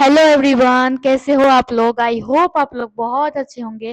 Hello everyone, कैसे हो आप लोग। आई होप आप लोग बहुत अच्छे होंगे।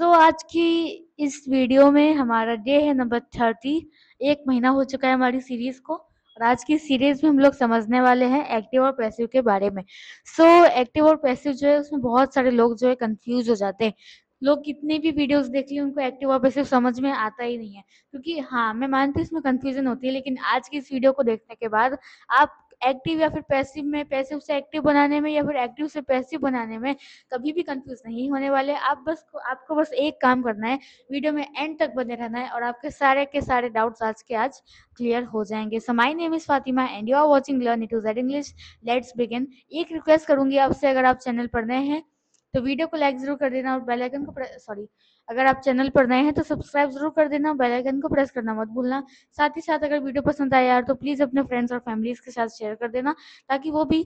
आज की इस वीडियो में हमारा डे है नंबर 30। एक महीना हो चुका है हमारी सीरीज को, और आज की सीरीज में हम लोग समझने वाले हैं एक्टिव और पैसिव के बारे में। एक्टिव और पैसिव जो है उसमें बहुत सारे लोग जो है कंफ्यूज हो जाते हैं। लोग कितने भी वीडियोस देख लिए उनको एक्टिव और पैसिव समझ में आता ही नहीं है, क्योंकि हाँ मैं मानती हूँ इसमें कंफ्यूजन होती है, लेकिन आज की इस वीडियो को देखने के बाद आप एक्टिव या फिर पैसिव में, पैसिव से एक्टिव बनाने में या फिर एक्टिव से पैसिव बनाने में कभी भी कंफ्यूज नहीं होने वाले। आपको बस एक काम करना है, वीडियो में एंड तक बने रहना है और आपके सारे के सारे डाउट्स आज के आज क्लियर हो जाएंगे। So my name is Fatima and you are watching learn it to Z English. Let's begin. एक रिक्वेस्ट करूंगी आपसे, अगर आप चैनल पर नए हैं तो वीडियो को लाइक जरूर कर देना और बेल आइकन को सॉरी, अगर आप चैनल पर नए हैं तो सब्सक्राइब जरूर कर देना, बेल आइकन को प्रेस करना मत भूलना। साथ ही साथ अगर वीडियो पसंद आया यार तो प्लीज अपने फ्रेंड्स और फैमिलीज के साथ शेयर कर देना, ताकि वो भी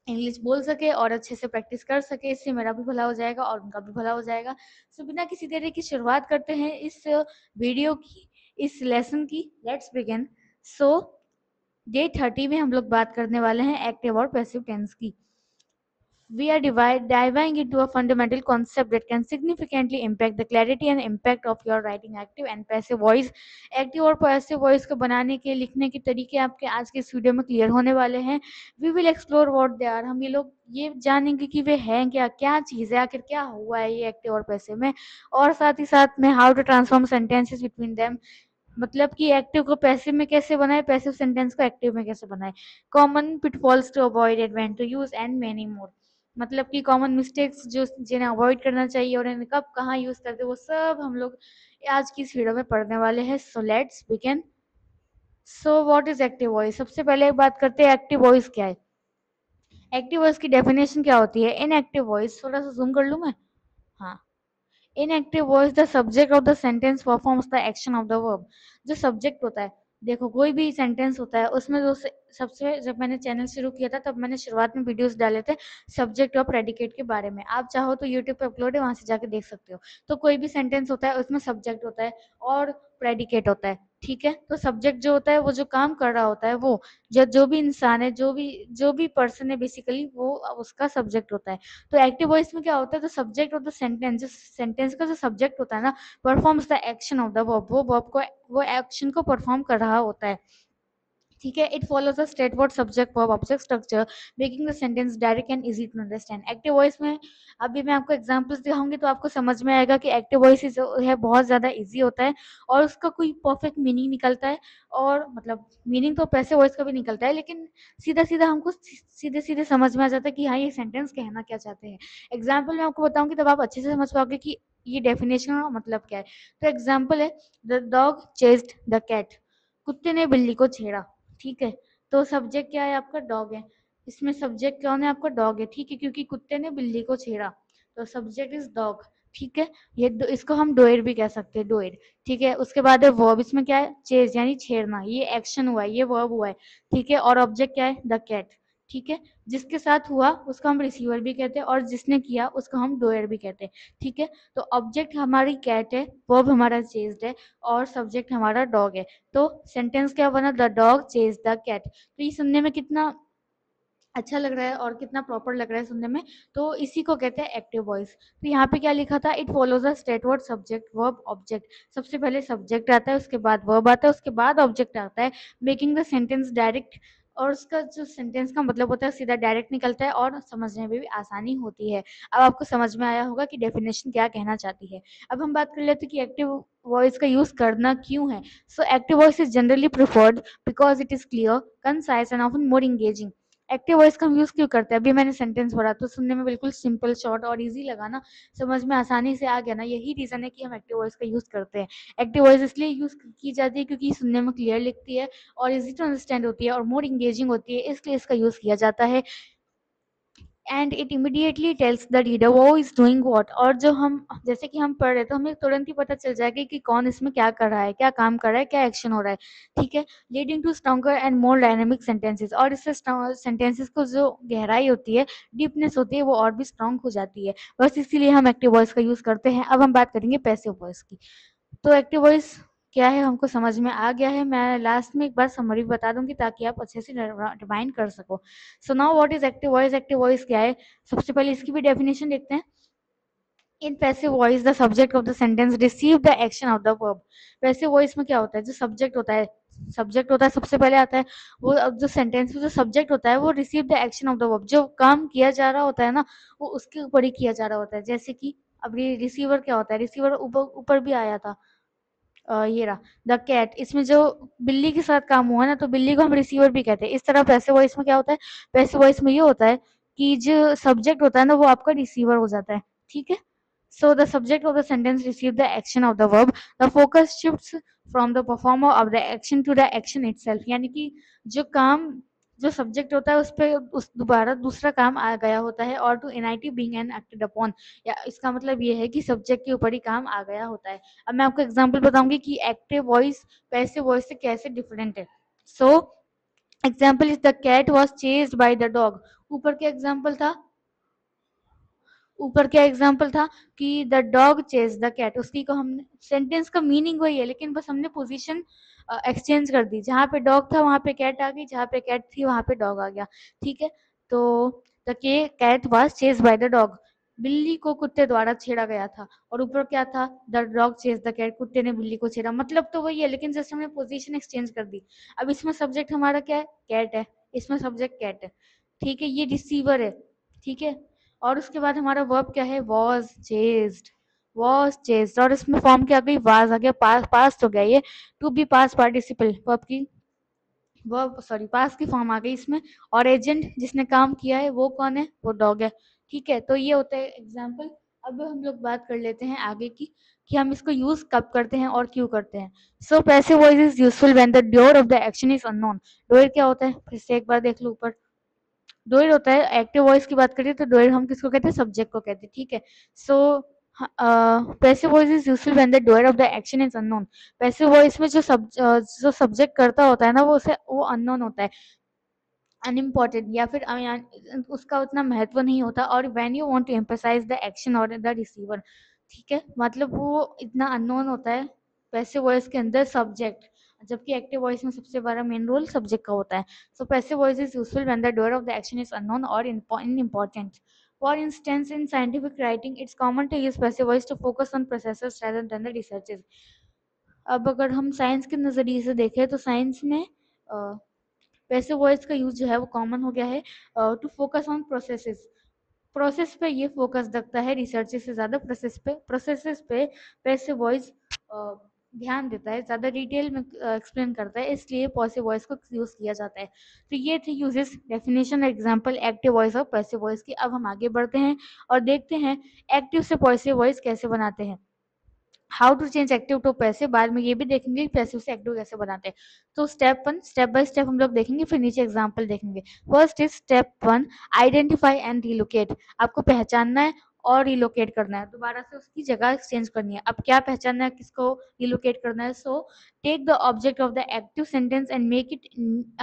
इंग्लिश बोल सके और अच्छे से प्रैक्टिस कर सके। इससे मेरा भी भला हो जाएगा और उनका भी भला हो जाएगा। बिना किसी देरी की शुरुआत करते हैं इस वीडियो की, इस लेसन की। Let's begin. सो डे 30 में हम लोग बात करने वाले हैं एक्टिव और पैसिव टेंस की। We are diving into a fundamental concept that can significantly impact the clarity and impact of your writing active and passive voice। Active और पैसिव वॉइस को बनाने के, लिखने के तरीके आपके आज के इस वीडियो में क्लियर होने वाले हैं। We will explore what they are. हम ये लोग ये जानेंगे कि वे हैं क्या, क्या चीज़ है, आखिर क्या हुआ है ये एक्टिव और पैसिव में, और साथ ही साथ में how to transform sentences between them. मतलब कि एक्टिव को पैसिव में कैसे बनाए, पैसिव सेंटेंस को एक्टिव में कैसे बनाए। Common pitfalls to avoid, when to use and many more. मतलब कि कॉमन मिस्टेक्स जो जिन्हें अवॉइड करना चाहिए और इन्हें कब कहाँ यूज करते, वो सब हम लोग आज की इस वीडियो में पढ़ने वाले हैं। So let's begin. What is active voice. सबसे पहले बात करते हैं एक्टिव वॉइस क्या है। एक्टिव वॉइस की डेफिनेशन क्या होती है। इन एक्टिव वॉइस, थोड़ा सा जूम कर लूं मैं। हाँ। इन active voice the subject of the sentence performs the action of the verb. जो सब्जेक्ट होता है, देखो कोई भी सेंटेंस होता है उसमें जो सबसे, जब मैंने चैनल शुरू किया था तब मैंने शुरुआत में वीडियोस डाले थे सब्जेक्ट और प्रेडिकेट के बारे में। आप चाहो तो यूट्यूब पे अपलोड है, वहां से जाके देख सकते हो। तो कोई भी सेंटेंस होता है उसमें सब्जेक्ट होता है और प्रेडिकेट होता है। ठीक है, तो सब्जेक्ट जो होता है वो जो काम कर रहा होता है, वो जो भी इंसान है, जो भी पर्सन है, बेसिकली वो उसका सब्जेक्ट होता है। तो एक्टिव वॉइस में क्या होता है, तो सब्जेक्ट ऑफ द सेंटेंस, जो सेंटेंस का जो सब्जेक्ट होता है ना, performs the action of the verb. वो वर्ब को, वो एक्शन को परफॉर्म कर रहा होता है। ठीक है, it follows a straightforward subject verb object structure, making the sentence direct and easy to understand. Active voice में अभी मैं आपको एग्जांपल्स दिखाऊंगी तो आपको समझ में आएगा कि एक्टिव वॉइस जो है बहुत ज्यादा इजी होता है और उसका कोई परफेक्ट मीनिंग निकलता है। और मतलब मीनिंग तो पैसे वॉइस का भी निकलता है, लेकिन सीधा सीधा हमको सीधे सीधे समझ में आ जाता है कि हाँ ये सेंटेंस कहना क्या चाहते हैं। एग्जाम्पल मैं आपको बताऊंगी तब आप अच्छे से समझ पाओगे कि ये डेफिनेशन का मतलब क्या है। तो एग्जाम्पल है, the dog chased the cat. कुत्ते ने बिल्ली को छेड़ा। ठीक है, तो सब्जेक्ट क्या है आपका, डॉग है। इसमें सब्जेक्ट कौन है आपका, डॉग है। ठीक है, क्योंकि कुत्ते ने बिल्ली को छेड़ा, तो सब्जेक्ट इज डॉग। ठीक है, इसको हम डोएर भी कह सकते हैं, डोएर। ठीक है, उसके बाद है वर्ब। इसमें क्या है, चेज यानी छेड़ना, ये एक्शन हुआ है, ये वर्ब हुआ है। ठीक है, और ऑब्जेक्ट क्या है, द कैट। ठीक है, जिसके साथ हुआ उसको हम रिसीवर भी कहते हैं और जिसने किया उसको हम डोयर भी कहते हैं। ठीक है, तो ऑब्जेक्ट हमारी कैट है, वर्ब हमारा चेज्ड है और सब्जेक्ट हमारा डॉग है। तो सेंटेंस क्या बना, the dog chase the cat. तो ये सुनने में कितना अच्छा लग रहा है और कितना प्रॉपर लग रहा है सुनने में। तो इसी को कहते हैं एक्टिव वॉइस। तो यहाँ पे क्या लिखा था, it follows a straightforward subject verb object. सबसे पहले सब्जेक्ट आता है, उसके बाद वर्ब आता है, उसके बाद ऑब्जेक्ट आता है, मेकिंग द सेंटेंस डायरेक्ट। और उसका जो सेंटेंस का मतलब होता है सीधा डायरेक्ट निकलता है और समझने में भी आसानी होती है। अब आपको समझ में आया होगा कि डेफिनेशन क्या कहना चाहती है। अब हम बात कर लेते हैं कि एक्टिव वॉइस का यूज करना क्यों है। So active voice is generally preferred because it is clear, concise and often more engaging. Active voice का हम यूज क्यों करते हैं, अभी मैंने सेंटेंस पढ़ा तो सुनने में बिल्कुल सिंपल, शॉर्ट और इजी लगा ना, समझ में आसानी से आ गया ना। यही रीजन है कि हम एक्टिव वॉइस का यूज करते हैं। एक्टिव वॉइस इसलिए यूज की जाती है क्योंकि सुनने में क्लियर लिखती है और इजी टू अंडरस्टैंड होती है और मोर इंगेजिंग होती है, इसलिए इसका यूज किया जाता है। And it immediately tells the reader वो इज डूइंग व्हाट। और जो हम, जैसे कि हम पढ़ रहे तो हमें तुरंत ही पता चल जाएगा कि कौन इसमें क्या कर रहा है, क्या काम कर रहा है, क्या एक्शन हो रहा है। ठीक है, leading to stronger and more dynamic sentences. और इससे सेंटेंसेस को जो गहराई होती है, डीपनेस होती है, वो और भी स्ट्रॉन्ग हो जाती है। बस इसीलिए हम एक्टिव वॉइस का यूज करते हैं। अब हम बात करेंगे पैसिव वॉइस की। तो एक्टिव वॉइस क्या है हमको समझ में आ गया है। मैं लास्ट में एक बार समरी बता दूंगी ताकि आप अच्छे से रिमाइंड कर सको। So now what is active voice? Active voice क्या है? सबसे पहले इसकी भी डेफिनेशन देखते हैं। In passive voice the subject of the sentence receive the action of the verb. Passive voice में क्या होता है? जो सब्जेक्ट होता है, सबसे पहले आता है। वो जो सेंटेंस में जो सब्जेक्ट होता है वो receive the action of the verb, जो काम किया जा रहा होता है ना वो उसके ऊपर ही किया जा रहा होता है। जैसे कि अब ये रिसीवर क्या होता है? रिसीवर ऊपर ऊपर भी आया था। ये रहा द कैट, इसमें जो बिल्ली के साथ काम हुआ ना तो बिल्ली को हम रिसीवर भी कहते हैं। इस तरह पैसिव वॉइस में क्या होता है? पैसिव वॉइस में ये होता है कि जो सब्जेक्ट होता है ना वो आपका रिसीवर हो जाता है। ठीक है। So the subject of the sentence receive the action of the verb. The focus shifts from the performer of the action to the action itself. यानी कि जो काम जो सब्जेक्ट होता है उस पे उस दोबारा दूसरा काम आ गया होता है। और to infinitive being and acted upon, या इसका मतलब ये है कि सब्जेक्ट के ऊपर ही काम आ गया होता है। अब मैं आपको एग्जांपल बताऊंगी कि एक्टिव वॉइस पैसिव वॉइस से कैसे डिफरेंट है। So example is the cat was chased by the dog. ऊपर क्या एग्जांपल था? ऊपर क्या एग्जाम्पल था कि the dog chase the cat. उसकी को हमने सेंटेंस का मीनिंग वही है लेकिन बस हमने पोजीशन एक्सचेंज कर दी। जहां पे डॉग था वहां पे कैट आ गई, जहां पे कैट थी वहां पे डॉग आ गया। ठीक है। तो the cat was chase by the dog, बिल्ली को कुत्ते द्वारा छेड़ा गया था। और ऊपर क्या था? The dog chase the cat, कुत्ते ने बिल्ली को छेड़ा। मतलब तो वही है लेकिन जस्ट हमने पोजीशन एक्सचेंज कर दी। अब इसमें सब्जेक्ट हमारा क्या है? कैट है। इसमें सब्जेक्ट कैट है। ठीक है, ये रिसीवर है। ठीक है। और उसके बाद हमारा वर्ब क्या है? Was chased. वॉज चेज्ड और इसमें फॉर्म क्या आ गई? वाज आ गया। पास हो गया ये। To be past participle verb की वर्ब सॉरी पास की फॉर्म आ गई इसमें। और एजेंट जिसने काम किया है वो कौन है? वो डॉग है। ठीक है, तो ये होता है एग्जाम्पल। अब हम लोग बात कर लेते हैं आगे की कि हम इसको यूज कब करते हैं और क्यों करते हैं। So passive voice is useful when the doer of the action is unknown. Doer क्या होता है? फिर से एक बार देख लो ऊपर। डोइड होता है। एक्टिव वॉइस की बात करें तो डोइड हम किसको कहते हैं? सब्जेक्ट को कहते हैं। ठीक है। So passive voice is useful when the doer of the action is unknown. Passive voice में जो सब्जेक्ट करता होता है ना वो अननोन होता है, अनइम्पोर्टेंट, या फिर उसका उतना महत्व नहीं होता। और when you want to emphasize the action और द रिसीवर, ठीक है, मतलब वो इतना अननोन होता है पैसिव वॉइस के अंदर सब्जेक्ट, जबकि एक्टिव वॉइस में सबसे बड़ा मेन रोल सब्जेक्ट का होता है। So passive voice is useful when the doer of the action is unknown और unimportant. For instance in scientific writing it's common to use passive voice to focus on processes rather than the researches। अब अगर हम science के नजरिए से देखें तो science में पैसिव वॉइस का यूज जो है वो कॉमन हो गया है to focus on processes. Process पे ये फोकस रखता है रिसर्च से ज्यादा। प्रोसेसेस पे पैसिव वॉइस ध्यान देता है, ज्यादा डिटेल में एक्सप्लेन करता है, इसलिए पैसिव वॉइस को यूज किया जाता है। तो ये थे uses, definition, example active voice और पैसिव वॉइस की। अब हम आगे बढ़ते हैं और देखते हैं एक्टिव से पैसिव वॉइस कैसे बनाते हैं। How to change active to passive, बाद में ये भी देखेंगे कि पैसिव से एक्टिव कैसे बनाते हैं। तो स्टेप बाय स्टेप हम लोग देखेंगे, फिर नीचे एग्जांपल देखेंगे। First is step 1, identify and relocate. आपको पहचानना है और रिलोकेट करना है, दोबारा से उसकी जगह एक्सचेंज करनी है। अब क्या पहचानना है, किसको रिलोकेट करना है? So take the object of the active sentence and make it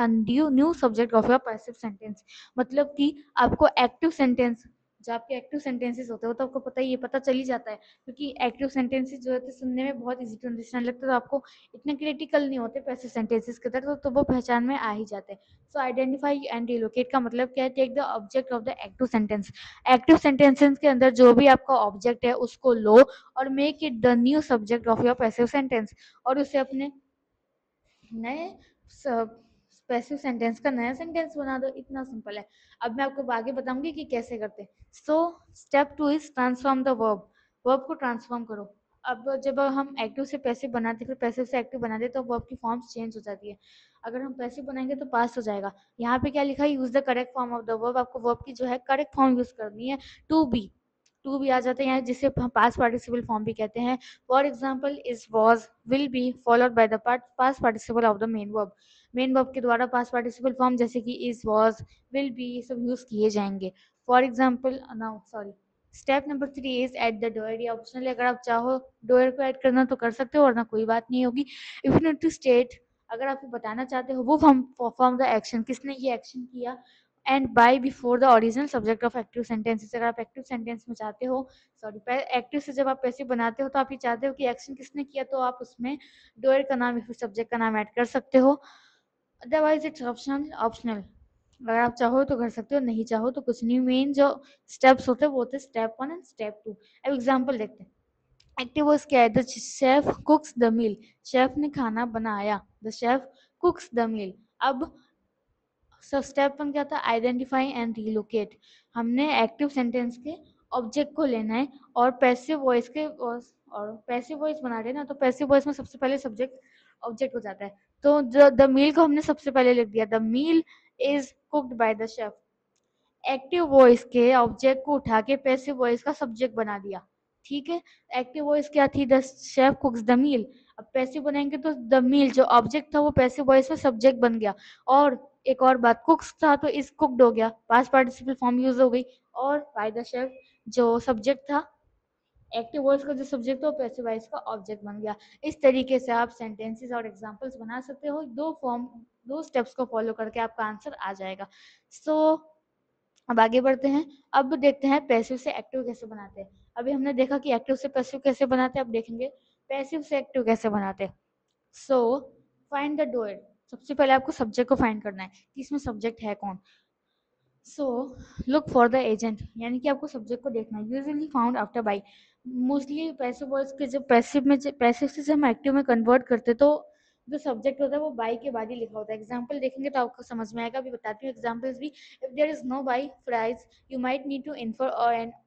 new subject of your passive sentence. मतलब कि आपको एक्टिव सेंटेंस, जो आपके एक्टिव सेंटेंसेस होते हैं वो तो आपको पता ही, ये पता चल ही जाता है क्योंकि एक्टिव सेंटेंसेस जो होते हैं सुनने में बहुत इजी टू अंडरस्टैंड लगता है, तो आपको इतने क्रिटिकल नहीं होते पैसिव सेंटेंसेस के तरह, तो वो पहचान में आ ही जाते हैं। सो आइडेंटिफाई एंड रिलोकेट का मतलब क्या है? Take the object of the active sentence. Active sentences के अंदर जो भी आपका ऑब्जेक्ट है उसको लो और make it the new subject of your passive sentence, और उसे अपने नए पैसिव सेंटेंस का नया सेंटेंस बना दो। इतना सिंपल है। अब मैं आपको आगे बताऊंगी कि कैसे करते हैं। So step 2 is transform the verb. Verb को ट्रांसफॉर्म करो। अब जब हम एक्टिव से पैसिव बनाते फिर पैसिव से एक्टिव बनाते तो वर्ब की फॉर्म्स चेंज हो जाती है। अगर हम पैसिव बनाएंगे तो पास हो जाएगा। यहाँ पे क्या लिखा है? Use the correct form of the verb. आपको वर्ब की जो है करेक्ट फॉर्म यूज करनी है। टू बी आ जाते हैं जिसे हम पास्ट पार्टिसिपल फॉर्म भी कहते हैं। For example is was will be followed by the past participle of the main verb. Main verb के द्वारा पास्ट पार्टिसिपल फॉर्म जैसे कि इज वॉज विल बी ये सब यूज किए जाएंगे। For example now sorry step number 3 is at the doer. ये optional है, अगर आप चाहो डोयर को ऐड करना तो कर सकते हो वरना कोई बात नहीं होगी। If you need to state, अगर आप बताना चाहते हो वो फॉर्म द एक्शन, किसने ये एक्शन किया, and by before the original subject of active sentences. अगर आप एक्टिव सेंटेंस में चाहते हो, सॉरी, एक्टिव से जब आप पैसिव बनाते हो तो आप ये चाहते हो कि एक्शन किसने किया, तो आप उसमें डूयर का नाम या फिर सब्जेक्ट का नाम ऐड कर सकते हो। Otherwise it's optional. अगर आप चाहो तो कर सकते हो, नहीं चाहो तो कुछ नहीं। मेन जो स्टेप्स होते हैं वो होते हैं स्टेप 1 एंड स्टेप 2। अब एग्जांपल देखते हैं। एक्टिव वॉइस क्या है? The chef cooks the meal. Chef ने खाना बनाया, the chef cooks the meal. अब स्टेप 1 क्या था? Identify and relocate. हमने एक्टिव सेंटेंस के ऑब्जेक्ट को लेना है और पैसिव वॉइस के और पैसिव वॉइस बना रहे हैं ना, तो पैसिव वॉइस में सबसे पहले सब्जेक्ट ऑब्जेक्ट हो जाता है। तो द मील को हमने सबसे पहले लिख दिया, the meal is cooked by the chef. Active voice के ऑब्जेक्ट को उठा के पैसिव वॉइस का सब्जेक्ट बना दिया। ठीक है, एक्टिव वॉइस क्या थी? The chef cooks the meal. अब पैसिव बनाएंगे तो द मील जो ऑब्जेक्ट था वो पैसिव वॉइस में सब्जेक्ट बन गया। और एक और बात, कुक्स था तो इज कुक्ड हो गया, पास्ट पार्टिसिपल फॉर्म यूज हो गई। और बाय द शेफ जो सब्जेक्ट था, एक्टिव वॉइस का जो सब्जेक्ट था वो पैसिव वॉइस का ऑब्जेक्ट बन गया। इस तरीके से आप सेंटेंसेस और एग्जांपल्स बना सकते हो। दो स्टेप्स को फॉलो करके आपका आंसर आ जाएगा। सो अब आगे बढ़ते हैं। अब देखते हैं पैसिव से एक्टिव कैसे बनाते हैं। अभी हमने देखा कि एक्टिव से पैसिव कैसे बनाते हैं, अब देखेंगे पैसिव से एक्टिव कैसे बनाते हैं। So find the doer. सबसे पहले आपको सब्जेक्ट को फाइंड करना है कि इसमें सब्जेक्ट है कौन। So look for the agent, यानी कि आपको सब्जेक्ट को देखना है। Usually found after by. Mostly passive voice के जब पैसिव से जब हम एक्टिव में कन्वर्ट करते तो जो सब्जेक्ट होता है वो बाई के बाद ही लिखा होता है। एग्जाम्पल देखेंगे तो आपको समझ में आएगा। अभी बताती हूँ एग्जाम्पल्स भी। If there is no by phrase you might need to infer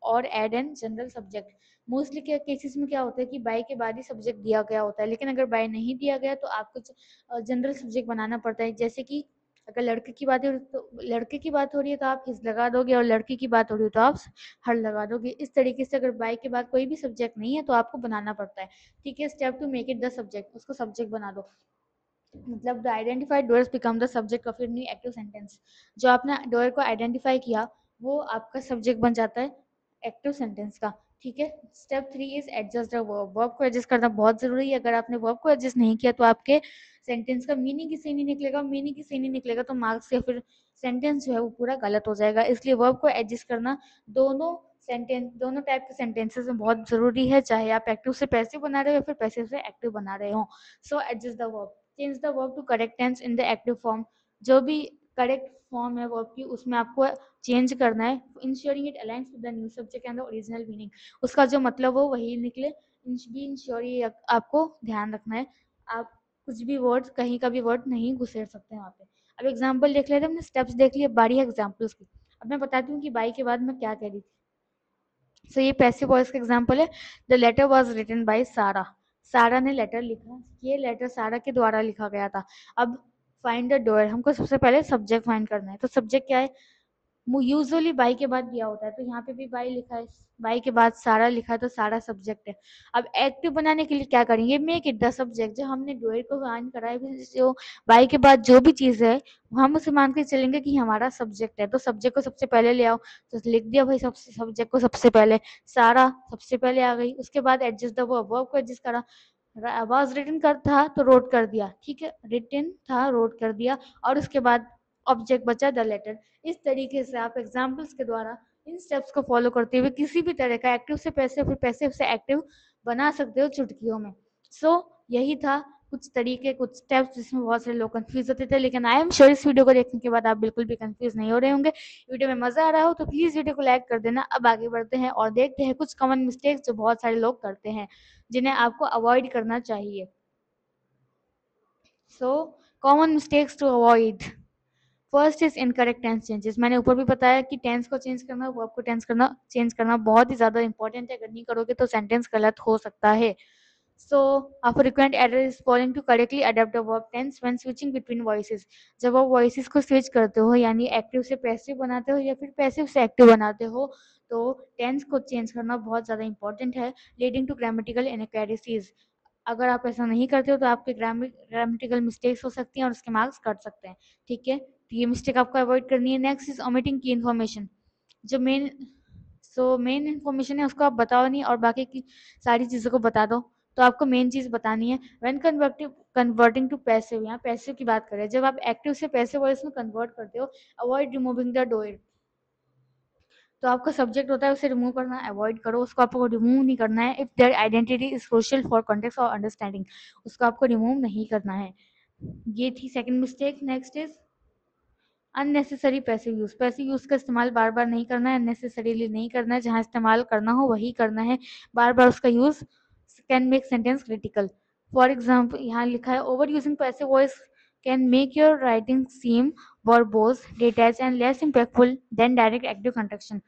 or add a general subject. Mostly क्या केसेस में क्या होता है कि बाई के बाद ही सब्जेक्ट दिया गया होता है, लेकिन अगर बाई नहीं दिया गया तो आपको जनरल सब्जेक्ट बनाना पड़ता है। जैसे कि अगर लड़के की बात हो रही तो लड़के की बात हो रही है तो आप हिज लगा दोगे, और लड़की की बात हो रही है तो आप हर लगा दोगे। इस तरीके से अगर बाई के बाद कोई भी सब्जेक्ट नहीं है तो आपको बनाना पड़ता है। ठीक है, step two make it the subject. उसको सब्जेक्ट बना दो। मतलब the identified doers become the subject of your new active sentence. जो आपने डोयर को आइडेंटिफाई किया वो आपका सब्जेक्ट बन जाता है एक्टिव सेंटेंस का। ठीक है, step 3 is adjust the verb. Verb को एडजस्ट करना बहुत जरूरी है। अगर आपने वर्ब को एडजस्ट नहीं किया तो आपके सेंटेंस का मीनिंग ही सही नहीं निकलेगा। मीनिंग ही सही नहीं निकलेगा तो मार्क्स या फिर सेंटेंस जो है वो पूरा गलत हो जाएगा। इसलिए वर्ब को एडजस्ट करना दोनों टाइप के सेंटेंसेस में बहुत जरूरी है, चाहे आप एक्टिव से पैसिव बना रहे हो या फिर पैसिव से एक्टिव बना रहे हो। So adjust the verb. Change the verb to correct tense in the active form. जो भी करेक्ट फॉर्म है वर्ब की उसमें आपको चेंज करना है। Ensuring it aligns with the new subject and the original meaning. उसका जो मतलब हो वही निकले। बी इंश्योर, ये आपको ध्यान रखना है। आप कुछ भी वर्ड, कहीं का भी वर्ड नहीं घुसेड़ सकते हैं वहाँ पे। अब एग्जाम्पल देख लेते हैं। हमने स्टेप्स देख लिए, बारी है एग्जाम्पल्स की। अब मैं बताती हूँ कि बाई के बाद मैं क्या कह रही थी। सो ये पैसिव वॉइस का एग्जांपल है। The letter was written by Sarah. Sarah ने लेटर लिखा। ये लेटर सारा के द्वारा लिखा गया था। अब फाइंड द डोयर। हमको सबसे पहले सब्जेक्ट फाइंड करना है। तो सब्जेक्ट क्या है? यूजुअली बाई के बाद दिया होता है, तो यहाँ पे भी बाई लिखा है। बाई के बाद सारा लिखा है तो सारा सब्जेक्ट है। अब एक्टिव बनाने के लिए क्या करेंगे? Make it the subject. जो हमने डोयर को फाइंड करा है, जो बाई के बाद जो भी चीज है हम उसे मान के चलेंगे कि हमारा सब्जेक्ट है। तो सब्जेक्ट को सबसे पहले ले आओ, तो लिख दिया भाई सबसे सब्जेक्ट को सबसे पहले। सारा सबसे पहले आ गई। उसके बाद एडजस्ट द वर्ब। वर्ब को एडजस्ट करा। वाज रिटन कर था तो रोट कर दिया। ठीक है, रिटन था रोट कर दिया। और उसके बाद ऑब्जेक्ट बचा द लेटर। इस तरीके से आप एग्जाम्पल्स के द्वारा इन स्टेप्स को फॉलो करते हुए किसी भी तरह का एक्टिव से पैसिव फिर पैसिव से एक्टिव बना सकते हो चुटकियों में। सो यही था कुछ तरीके, कुछ स्टेप्स जिसमें बहुत सारे लोग कंफ्यूज होते थे, लेकिन आई एम श्योर इस वीडियो को देखने के बाद आप बिल्कुल भी कंफ्यूज नहीं हो रहे होंगे। वीडियो में मजा आ रहा हो तो प्लीज वीडियो को लाइक कर देना। अब आगे बढ़ते हैं और देखते हैं कुछ कॉमन मिस्टेक्स जो बहुत सारे लोग करते हैं, जिन्हें आपको अवॉइड करना चाहिए। So common mistakes to avoid. First is incorrect tense changes. मैंने ऊपर भी बताया कि टेंस को चेंज करना, वर्ब को चेंज करना बहुत ही ज्यादा इंपॉर्टेंट है। अगर नहीं करोगे तो सेंटेंस गलत हो सकता है। सो a frequent error is failing to correctly adapt the verb tense when switching between voices। जब आप वॉइसेस को स्विच करते हो, यानी एक्टिव से पैसिव बनाते हो या फिर पैसिव से एक्टिव बनाते हो, तो टेंस को चेंज करना बहुत ज्यादा इंपॉर्टेंट है, लीडिंग टू ग्रामेटिकल इनएक्युरेसीज। अगर आप ऐसा नहीं करते हो तो आपके ग्रामेटिकल मिस्टेक्स हो सकती हैं और उसके मार्क्स कट सकते हैं। ठीक है, तो ये मिस्टेक आपको अवॉइड करनी है। नेक्स्ट इज ओमिटिंग की इन्फॉर्मेशन। जो मेन इन्फॉर्मेशन है उसको आप बताओ नहीं और बाकी की सारी चीजों को बता दो। तो आपको मेन चीज बतानी है। व्हेन कन्वर्टिंग टू पैसिव, यहाँ पैसिव की बात करें, जब आप एक्टिव से पैसिव वॉइस में कन्वर्ट करते हो, अवॉइड रिमूविंग द डोइड। तो आपका सब्जेक्ट होता है उसे रिमूव करना, अवॉइड करो, उसको आपको रिमूव नहीं करना है। If their identity is crucial for context और अंडरस्टैंडिंग, उसको आपको रिमूव नहीं करना है। ये थी second mistake. Next is unnecessary passive use. Passive use का इस्तेमाल बार बार नहीं करना है, अननेसेसरीली नहीं करना है, जहां इस्तेमाल करना हो वही करना है, बार बार उसका use can make sentence critical. For example यहाँ लिखा है, overusing passive voice can make your writing seem verbose, detach and less impactful than direct active construction.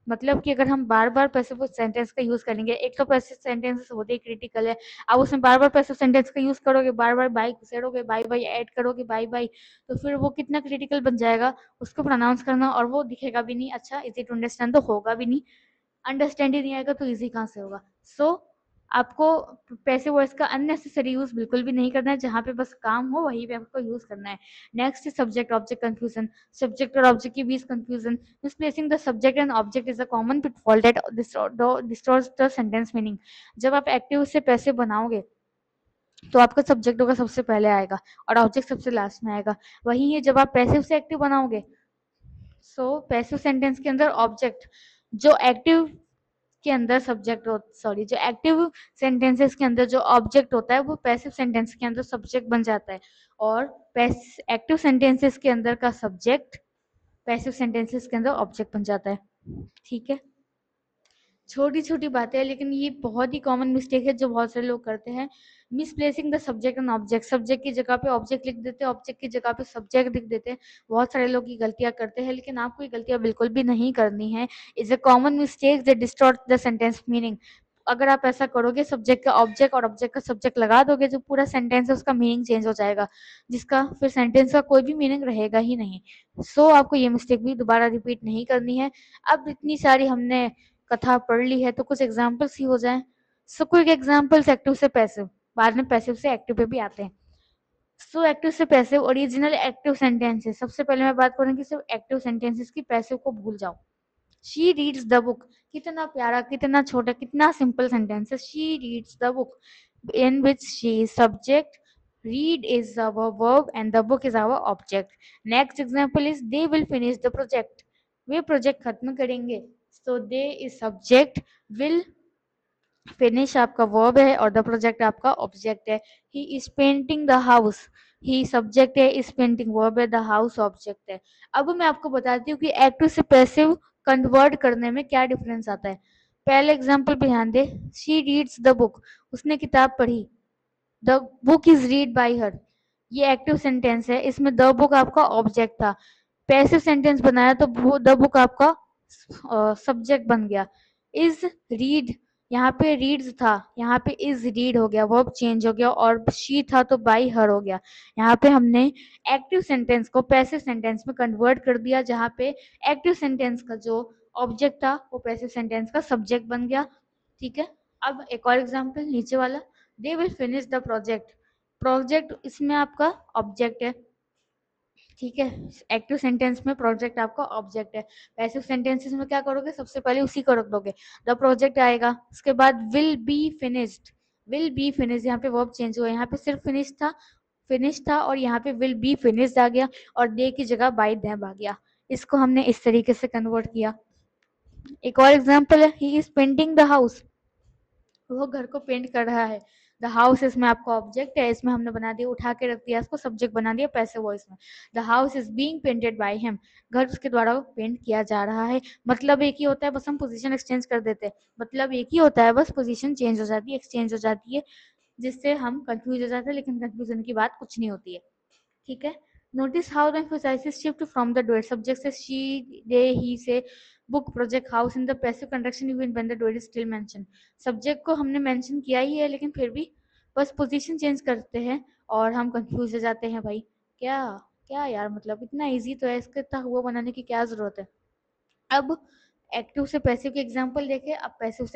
मतलब कि अगर हम बार बार पैसिव सेंटेंस का यूज करेंगे, एक तो पैसिव सेंटेंसेस होते ही क्रिटिकल है, अब उसमें बार बार पैसिव सेंटेंस का यूज करोगे, बार बार बाई घुसेड़ोगे, बाई बाई ऐड करोगे, बाई बाई, तो फिर वो कितना क्रिटिकल बन जाएगा, उसको प्रोनाउंस करना, और वो दिखेगा भी नहीं अच्छा, इजी टू अंडरस्टैंड तो होगा भी नहीं, अंडरस्टैंड ही नहीं आएगा तो इजी कहाँ से होगा। सो आपको पैसिव वॉइस का अननेसेसरी यूज बिल्कुल भी नहीं करना है, जहां पे बस काम हो वहीं पे आपको यूज करना है। Next subject object confusion. Subject और ऑब्जेक्ट के बीच confusion, misplacing the subject and object is a common pitfall that distorts the sentence meaning. जब आप एक्टिव से पैसिव बनाओगे तो आपका सब्जेक्ट होगा सबसे पहले आएगा और ऑब्जेक्ट सबसे लास्ट में आएगा। वही है जब आप पैसिव से एक्टिव बनाओगे, सो पैसिव सेंटेंस के अंदर ऑब्जेक्ट, जो एक्टिव के अंदर सब्जेक्ट हो, सॉरी, जो एक्टिव सेंटेंसेस के अंदर जो ऑब्जेक्ट होता है वो पैसिव सेंटेंस के अंदर सब्जेक्ट बन जाता है, और एक्टिव सेंटेंसेस के अंदर का सब्जेक्ट पैसिव सेंटेंसेस के अंदर ऑब्जेक्ट बन जाता है। ठीक है, छोटी छोटी बातें हैं लेकिन ये बहुत ही कॉमन मिस्टेक है जो बहुत सारे लोग करते हैं। Misplacing the subject and object, subject की जगह पे ऑब्जेक्ट लिख देते हैं, ऑब्जेक्ट की जगह पे सब्जेक्ट लिख देते हैं। बहुत सारे लोग ये गलतियां करते हैं, लेकिन आपको ये गलतियां बिल्कुल भी नहीं करनी है। Is a common mistake that distort the sentence meaning. अगर आप ऐसा करोगे, सब्जेक्ट का ऑब्जेक्ट और ऑब्जेक्ट का सब्जेक्ट लगा दोगे, जो पूरा सेंटेंस है उसका मीनिंग चेंज हो जाएगा, जिसका फिर सेंटेंस का कोई भी मीनिंग रहेगा ही नहीं। सो आपको ये मिस्टेक भी दोबारा रिपीट नहीं करनी है। अब इतनी सारी हमने कथा पढ़ ली है तो कुछ एग्जाम्पल्स ही हो जाए। सो क्विक एग्जाम्पल्स एक्टिव से पैसिव, बाद में पैसिव से एक्टिव पे भी आते हैं। सो एक्टिव से पैसिव ओरिजिनल एक्टिव सेंटेंसेस। सबसे पहले मैं बात करूंगी सिर्फ एक्टिव सेंटेंसेस की, पैसिव को भूल जाओ। शी रीड्स द बुक, कितना प्यारा, कितना छोटा, कितना सिंपल सेंटेंस है। She reads the book in which she is subject, read is our verb and the book is our object. Next example is they will finish the project, way project खत्म करेंगे। so they is subject, will finish आपका verb है और the project आपका object है। He is painting the house, he subject है, is painting verb है, the house object है। अब मैं आपको बताती हूँ कि एक्टिव से पैसिव कन्वर्ट करने में क्या डिफरेंस आता है। पहले एग्जाम्पल पे ध्यान दे, शी रीड्स द बुक, उसने किताब पढ़ी, the book is read by her, ये एक्टिव सेंटेंस है, इसमें द बुक आपका ऑब्जेक्ट था। पैसिव सेंटेंस बनाया तो द बुक आपका सब्जेक्ट बन गया। इज रीड, यहाँ पे रीड्स था, यहाँ पे इज रीड हो गया, वर्ब चेंज हो गया, और शी था तो बाई हर हो गया। यहाँ पे हमने एक्टिव सेंटेंस को पैसिव सेंटेंस में कन्वर्ट कर दिया, जहाँ पे एक्टिव सेंटेंस का जो ऑब्जेक्ट था वो पैसिव सेंटेंस का सब्जेक्ट बन गया। ठीक है, अब एक और एग्जाम्पल नीचे वाला, they will finish the project, project इसमें आपका ऑब्जेक्ट है। ठीक है, एक्टिव सेंटेंस में प्रोजेक्ट आपका ऑब्जेक्ट है। पैसिव सेंटेंसेस में क्या करोगे, सबसे पहले उसी को रख दोगे, द प्रोजेक्ट आएगा, उसके बाद will be finished, will be finish, यहाँ पे वर्ब चेंज हुआ, यहाँ पे सिर्फ फिनिश था और यहाँ पे विल बी फिनिश्ड आ गया, और दे की जगह बाय देम आ गया। इसको हमने इस तरीके से कन्वर्ट किया। एक और एग्जाम्पल है, he is painting the house, वो घर को पेंट कर रहा है। द हाउस इसमें आपका ऑब्जेक्ट है, इसमें हमने बना दिया, उठा के रख दिया, इसको सब्जेक्ट बना दिया पैसिव वॉइस में। The house is being painted by him, घर उसके द्वारा पेंट किया जा रहा है। मतलब एक ही होता है, बस हम पोजीशन एक्सचेंज कर देते हैं, मतलब एक ही होता है, बस पोजीशन चेंज हो जाती है, एक्सचेंज हो जाती है, जिससे हम कंफ्यूज हो जाते हैं, लेकिन कंफ्यूजन की बात कुछ नहीं होती है। ठीक है, notice how the emphasis shift from the doer, subject से शी, दे, ही से book, project, house in the passive construction even when the doer is still mention. Subject को हमने मेंशन किया ही है, लेकिन फिर भी बस पोजीशन चेंज करते हैं और हम कंफ्यूज हो जाते हैं। भाई क्या क्या यार, मतलब इतना इजी तो है, इसका इतना हुआ बनाने की क्या जरूरत है। अब एक्टिव से पैसिव के एग्जाम्पल देखे, अब पैसिव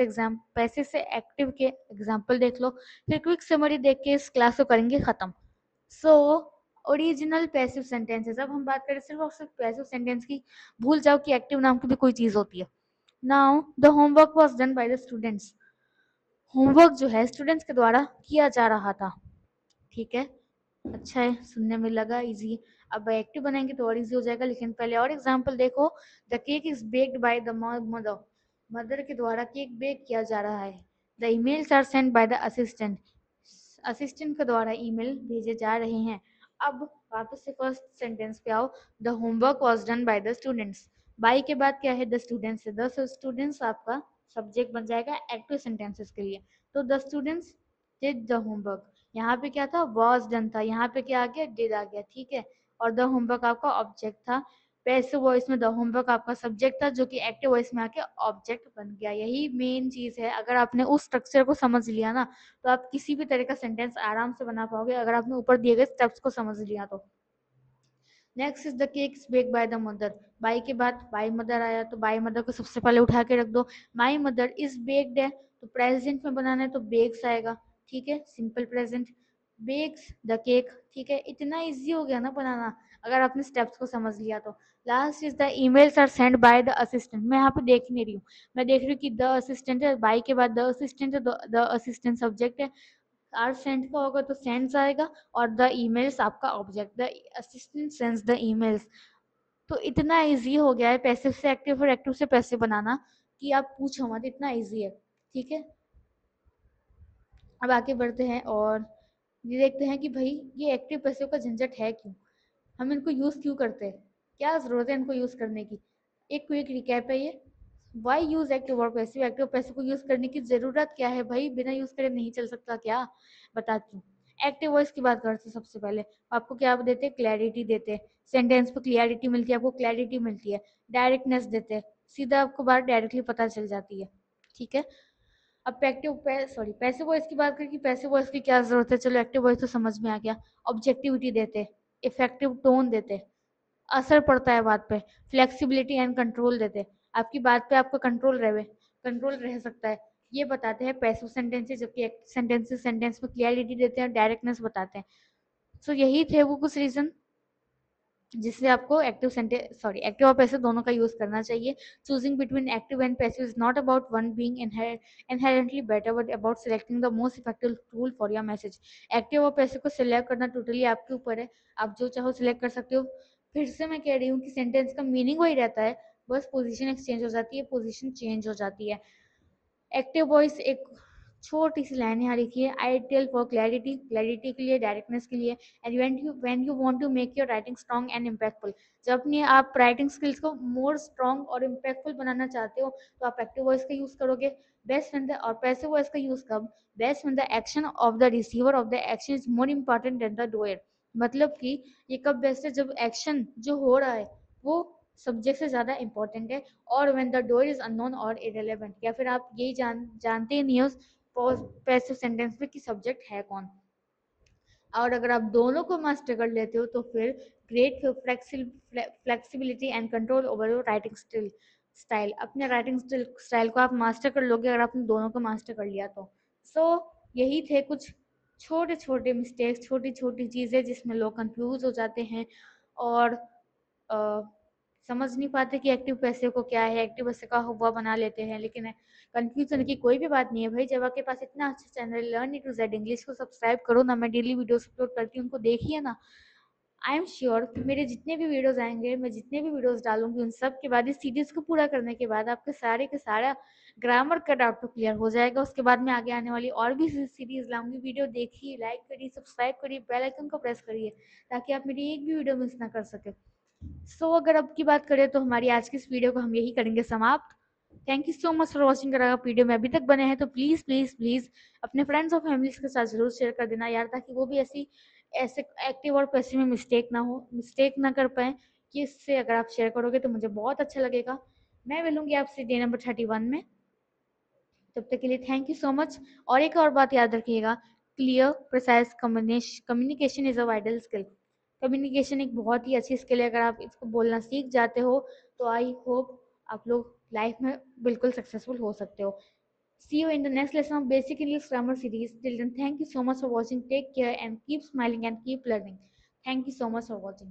से एक्टिव के एग्जाम्पल देख लो, फिर क्विक समरी देख के इस क्लास को करेंगे खत्म। सो ओरिजिनल पैसिव सेंटेंसेस, अब हम बात करें सिर्फ और सिर्फ पैसिव सेंटेंस की, भूल जाओ कि एक्टिव नाम की भी कोई चीज होती है। Now the homework was done by the students, homework जो है स्टूडेंट्स के द्वारा किया जा रहा था। ठीक है, अच्छा है, सुनने में लगा इजी। अब एक्टिव बनाएंगे तो और इजी हो जाएगा, लेकिन पहले और एग्जांपल देखो। The cake is baked by the mother, mother के द्वारा केक बेक किया जा रहा है। The emails are send by the assistant, assistant के द्वारा ईमेल भेजे जा रहे हैं। अब वापस से फर्स्ट सेंटेंस पे आओ। The homework was done by the students, by के बाद क्या है, द स्टूडेंट्स है। द स्टूडेंट्स आपका सब्जेक्ट बन जाएगा एक्टिव सेंटेंसेस के लिए। तो the students did the homework, यहाँ पे क्या था, वॉज डन था, यहाँ पे क्या आ गया, डिड आ गया। ठीक है, और द होमवर्क आपका ऑब्जेक्ट था। पैसिव वॉइस में द होमवर्क आपका सब्जेक्ट था, जो कि एक्टिव वॉइस में आके ऑब्जेक्ट बन गया। यही मेन चीज है। अगर आपने उस स्ट्रक्चर को समझ लिया ना, तो आप किसी भी तरह का सेंटेंस आराम से बना पाओगे, अगर आपने ऊपर दिए गए स्टेप्स को समझ लिया तो। Next is the cake bake by the mother, by के बाद बाई मदर आया, तो बाई मदर को सबसे पहले उठा के रख दो। माई मदर इज बेक्ड है, तो प्रेजेंट में बनाना है तो बेक्स आएगा। ठीक है, simple present, bakes the cake. ठीक है, इतना इजी हो गया ना बनाना, अगर आपने स्टेप्स को समझ लिया तो। Last is the emails are send by the assistant, मैं यहाँ पे देख नहीं रही हूँ, मैं देख रही हूँ कि द असिस्टेंट है, बाई के बाद द असिस्टेंट है, द असिस्टेंट सब्जेक्ट है। आर सेंड का होगा तो सेंड्स आएगा, और द ईमेल्स आपका object, the assistant sends the emails. तो इतना इजी हो गया है पैसिव से एक्टिव और एक्टिव से पैसिव बनाना, कि आप पूछो मत, इतना इजी है। ठीक है, अब आगे बढ़ते हैं और ये देखते हैं कि भाई ये एक्टिव पैसिव का झंझट है क्यों, हम इनको यूज क्यों करते हैं, क्या जरूरत है इनको यूज करने की। एक क्विक रिकैप है ये। वाई यूज एक्टिव और पैसिव, एक्टिव पैसिव को यूज करने की जरूरत क्या है भाई, बिना यूज करे नहीं चल सकता क्या, बताती हूँ। एक्टिव वॉइस की बात करते हैं सबसे पहले। आपको क्या देते हैं, क्लैरिटी देते हैं, सेंटेंस पे क्लैरिटी मिलती है, आपको क्लैरिटी मिलती है। डायरेक्टनेस देते हैं, सीधा आपको बात डायरेक्टली पता चल जाती है। ठीक है, अब पैसिव वॉइस की बात करें कि पैसिव वॉइस की क्या जरूरत है, चलो एक्टिव वॉइस तो समझ में आ गया। ऑब्जेक्टिविटी देते, इफेक्टिव टोन देते, असर पड़ता है बात पे, फ्लेक्सिबिलिटी एंड कंट्रोल देते, आपकी बात पे आपका कंट्रोल रह सकता है, ये बताते हैं पैसिव सेंटेंसेस। जबकि सेंटेंसेस सेंटेंस में क्लियरिटी देते हैं, डायरेक्टनेस बताते हैं। सो यही थे वो कुछ रीजन जिससे आपको एक्टिव और पैसिव दोनों का यूज करना चाहिए। Choosing between active and passive is not about one being inherently better, but about selecting the most effective tool for your message. Active और पैसिव को सिलेक्ट करना टोटली आपके ऊपर है, आप जो चाहो सिलेक्ट कर सकते हो। फिर से मैं कह रही हूँ कि सेंटेंस का मीनिंग वही रहता है, बस पोजीशन एक्सचेंज हो जाती है, पोजीशन चेंज हो जाती है। एक्टिव वॉइस एक छोटी सी लाइन यहाँ लिखी है, आइडियल फॉर क्लैरिटी, क्लैरिटी के लिए, डायरेक्टनेस के लिए। And when you want to make your writing strong and impactful, जब अपनी आप राइटिंग स्किल्स को मोर स्ट्रांग और इम्पैक्टफुल बनाना चाहते हो, तो आप एक्टिव वॉइस का यूज करोगे। बेस्ट व्हेन द और पैसिव वॉइस का यूज कब, best when the action of the receiver of the action is more important then the doer. मतलब कि ये कब बेस्ट है, जब एक्शन जो हो रहा है वो सब्जेक्ट से ज्यादा इंपॉर्टेंट है, और when the doer is unknown और इरेलेवेंट, या फिर आप यही जानते ही नहीं हो पैसिव सेंटेंस में कि सब्जेक्ट है कौन। और अगर आप दोनों को मास्टर कर लेते हो तो फिर great flexibility and control over your writing style, अपने राइटिंग स्टाइल को आप मास्टर कर लोगे अगर आपने दोनों को मास्टर कर लिया तो। सो यही थे कुछ छोटे छोटे मिस्टेक्स, छोटी छोटी चीजें जिसमें लोग कंफ्यूज हो जाते हैं, और अ, समझ नहीं पाते कि एक्टिव पैसिव को क्या है, एक्टिव पैसिव का हुआ बना लेते हैं। लेकिन कंफ्यूजन की कोई भी बात नहीं है भाई, जब आपके पास इतना अच्छा channel learn to Z English को सब्सक्राइब करो ना, मैं डेली वीडियोस अपलोड करती हूँ, उनको देखिए ना। आई एम श्योर कि मेरे जितने भी वीडियोस आएंगे, मैं जितने भी वीडियोस डालूंगी, उन सब के बाद, इस सीरीज को पूरा करने के बाद, आपके सारे के सारा ग्रामर का डाउट तो क्लियर हो जाएगा। उसके बाद मैं आगे आने वाली और भी सीरीज लाऊंगी। वीडियो देखिए, लाइक करिए, सब्सक्राइब करिए, बेल आइकन को प्रेस करिए, ताकि आप मेरी एक भी वीडियो मिस ना कर सके। अगर अब की बात करें तो हमारी आज की इस वीडियो को हम यही करेंगे समाप्त। Thank you so much for watching. अगर आप वीडियो में अभी तक बने हैं तो प्लीज प्लीज प्लीज अपने फ्रेंड्स और फैमिलीज के साथ जरूर शेयर कर देना यार, ताकि वो भी ऐसे एक्टिव और पैसिव में मिस्टेक ना कर पाए। कि इससे अगर आप शेयर करोगे तो मुझे बहुत अच्छा लगेगा। मैं मिलूंगी आपसे डे नंबर 31 में, तब तक के लिए थैंक यू सो मच। और एक और बात याद रखिएगा, clear precise communication is a vital skill. Communication एक बहुत ही अच्छी स्किल है, अगर आप इसको बोलना सीख जाते हो तो आई होप आप लोग लाइफ में बिल्कुल सक्सेसफुल हो सकते हो। See you in the next lesson of Basic English Grammar series. Till then, thank you so much for watching. Take care and keep smiling and keep learning. Thank you so much for watching.